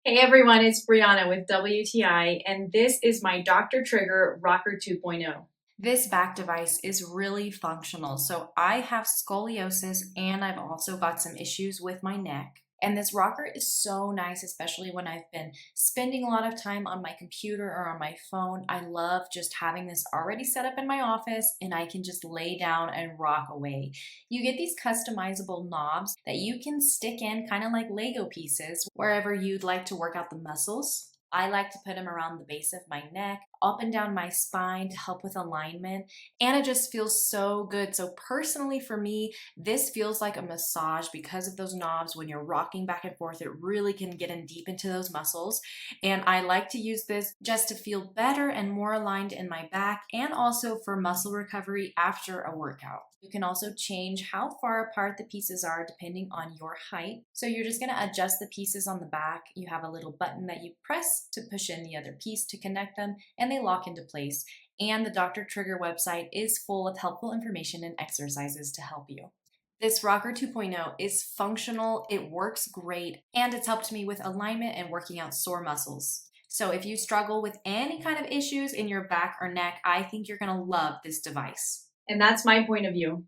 Hey everyone, it's Brianna with WTI, and this is my Dr. Trigger Rocker 2.0. This back device is really functional. So I have scoliosis and I've also got some issues with my neck. And this rocker is so nice, especially when I've been spending a lot of time on my computer or on my phone. I love just having this already set up in my office and I can just lay down and rock away. You get these customizable knobs that you can stick in kind of like Lego pieces wherever you'd like to work out the muscles. I like to put them around the base of my neck, up and down my spine to help with alignment, and it just feels so good. So personally for me, this feels like a massage because of those knobs. When you're rocking back and forth, it really can get in deep into those muscles. And I like to use this just to feel better and more aligned in my back and also for muscle recovery after a workout. You can also change how far apart the pieces are depending on your height. So you're just going to adjust the pieces on the back. You have a little button that you press to push in the other piece to connect them, and they lock into place. And the Dr. Trigger website is full of helpful information and exercises to help you. This Rocker 2.0 is functional, it works great, and it's helped me with alignment and working out sore muscles. So if you struggle with any kind of issues in your back or neck, I think you're going to love this device. And that's my point of view.